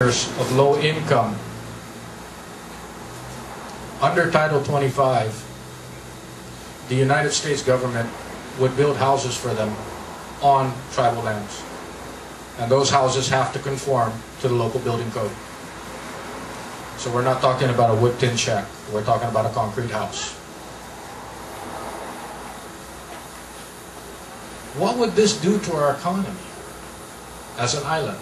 of low income under Title 25, the United States government would build houses for them on tribal lands, and those houses have to conform to the local building code. So we're not talking about a wood tin shack, we're talking about a concrete house. What would this do to our economy as an island?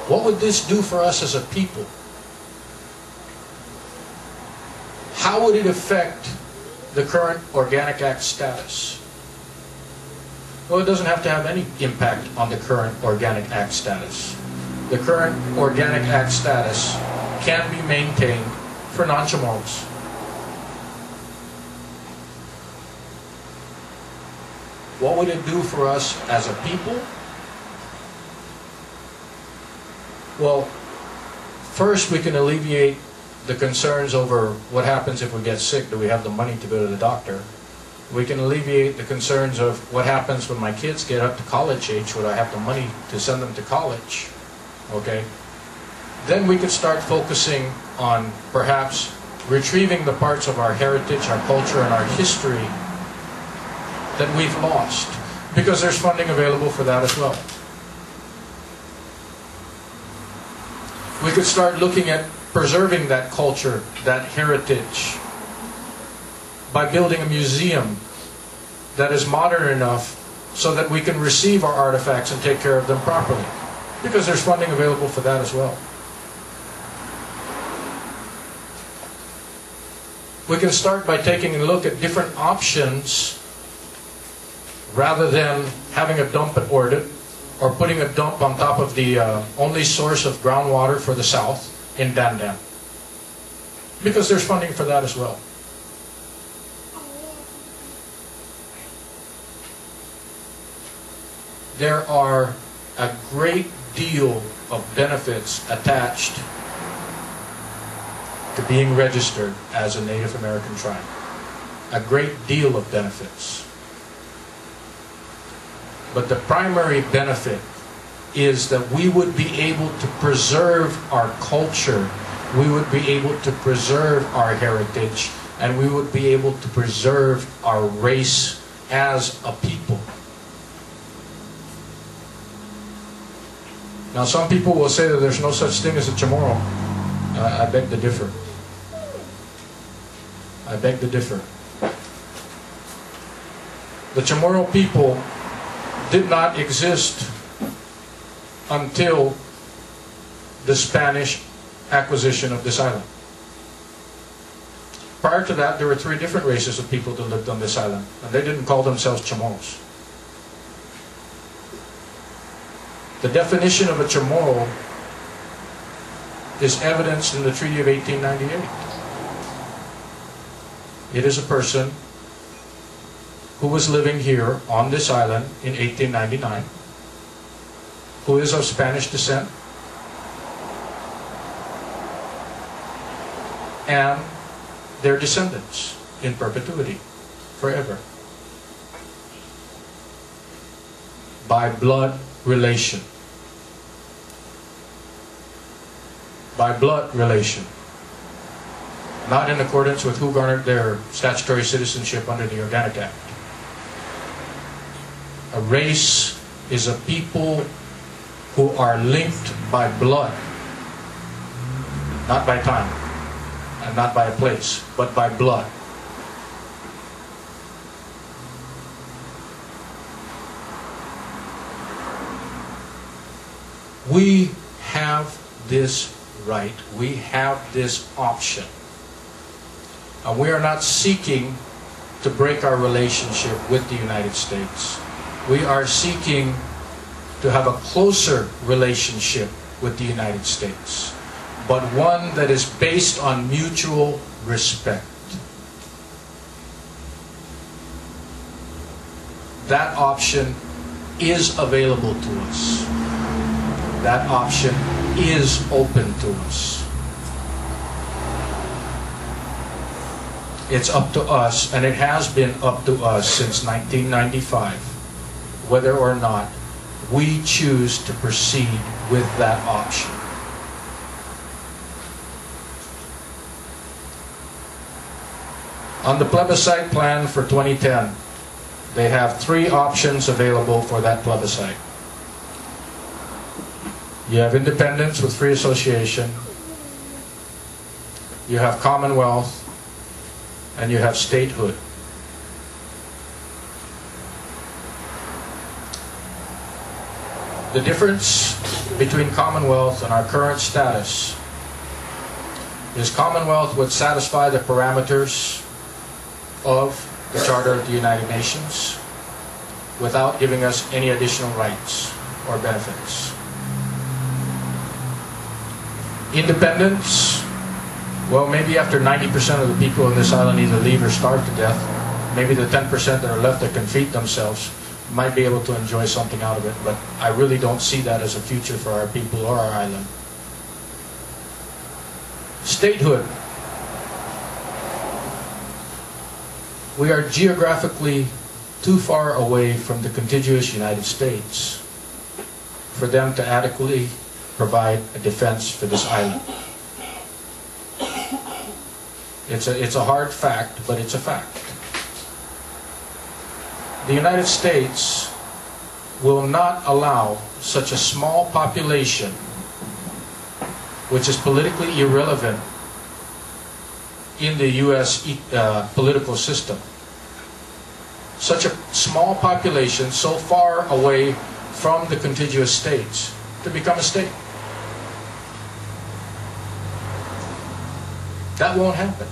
What would this do for us as a people? How would it affect the current Organic Act status? Well, it doesn't have to have any impact on the current Organic Act status. The current Organic Act status can be maintained for non-Chamorros. What would it do for us as a people? Well, first we can alleviate the concerns over what happens if we get sick. Do we have the money to go to the doctor? We can alleviate the concerns of what happens when my kids get up to college age. Would I have the money to send them to college? Okay. Then we could start focusing on perhaps retrieving the parts of our heritage, our culture, and our history that we've lost, because there's funding available for that as well. We could start looking at preserving that culture, that heritage, by building a museum that is modern enough so that we can receive our artifacts and take care of them properly, because there's funding available for that as well. We can start by taking a look at different options rather than having a dump at Ordet, or putting a dump on top of the only source of groundwater for the south in Dandan, because there's funding for that as well. There are a great deal of benefits attached to being registered as a Native American tribe. A great deal of benefits. But the primary benefit is that we would be able to preserve our culture, we would be able to preserve our heritage, and we would be able to preserve our race as a people. Now, some people will say that there's no such thing as a Chamorro. I beg to differ. I beg to differ. The Chamorro people did not exist until the Spanish acquisition of this island. Prior to that, there were 3 different races of people that lived on this island, and they didn't call themselves Chamorros. The definition of a Chamorro is evidenced in the Treaty of 1898. It is a person who was living here on this island in 1899, who is of Spanish descent, and their descendants in perpetuity, forever, by blood relation. By blood relation. Not in accordance with who garnered their statutory citizenship under the Organic Act. A race is a people who are linked by blood, not by time, and not by a place, but by blood. We have this right, we have this option, and we are not seeking to break our relationship with the United States. We are seeking to have a closer relationship with the United States, but one that is based on mutual respect. That option is available to us. That option is open to us. It's up to us, and it has been up to us since 1995. Whether or not we choose to proceed with that option. On the plebiscite plan for 2010, they have 3 options available for that plebiscite. You have independence with free association, you have commonwealth, and you have statehood. The difference between commonwealth and our current status is commonwealth would satisfy the parameters of the Charter of the United Nations without giving us any additional rights or benefits. Independence, well, maybe after 90% of the people on this island either leave or starve to death, maybe the 10% that are left that can feed themselves might be able to enjoy something out of it, but I really don't see that as a future for our people or our island. Statehood. We are geographically too far away from the contiguous United States for them to adequately provide a defense for this island. It's a hard fact, but it's a fact. The United States will not allow such a small population, which is politically irrelevant in the U.S. Political system, such a small population so far away from the contiguous states to become a state. That won't happen.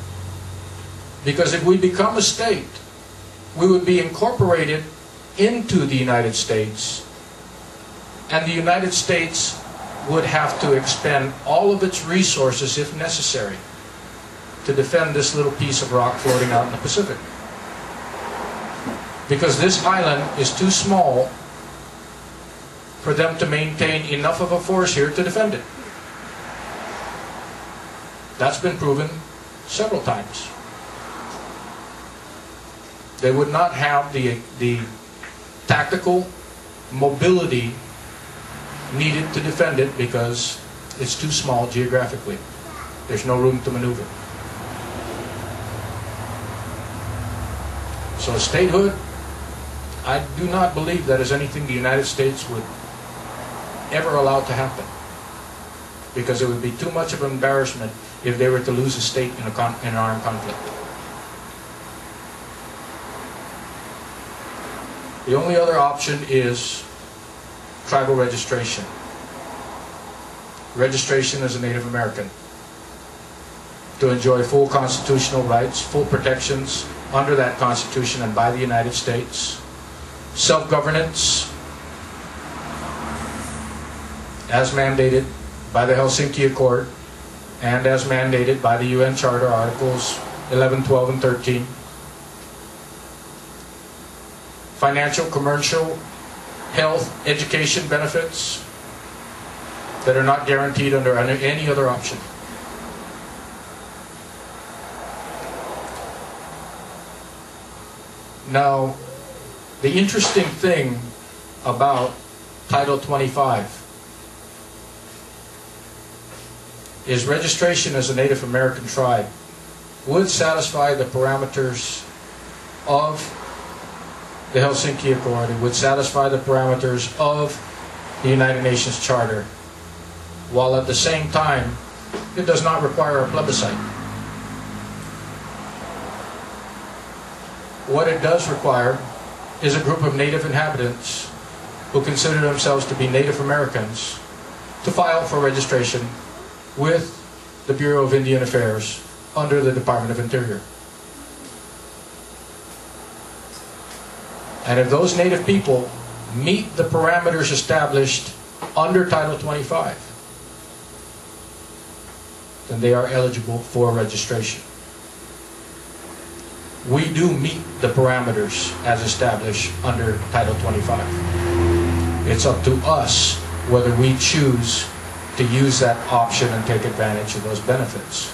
Because if we become a state, we would be incorporated into the United States, and the United States would have to expend all of its resources, if necessary, to defend this little piece of rock floating out in the Pacific. Because this island is too small for them to maintain enough of a force here to defend it. That's been proven several times. They would not have the tactical mobility needed to defend it because it's too small geographically. There's no room to maneuver. So statehood, I do not believe that is anything the United States would ever allow to happen, because it would be too much of an embarrassment if they were to lose a state in an armed conflict. The only other option is tribal registration. Registration as a Native American, to enjoy full constitutional rights, full protections under that Constitution and by the United States. Self-governance as mandated by the Helsinki Accord and as mandated by the UN Charter, Articles 11, 12, and 13. Financial, commercial, health, education benefits that are not guaranteed under any other option. Now, the interesting thing about Title 25 is registration as a Native American tribe would satisfy the parameters of the Helsinki Accord. It would satisfy the parameters of the United Nations Charter, while at the same time it does not require a plebiscite. What it does require is a group of native inhabitants who consider themselves to be Native Americans to file for registration with the Bureau of Indian Affairs under the Department of Interior. And if those Native people meet the parameters established under Title 25, then they are eligible for registration. We do meet the parameters as established under Title 25. It's up to us whether we choose to use that option and take advantage of those benefits.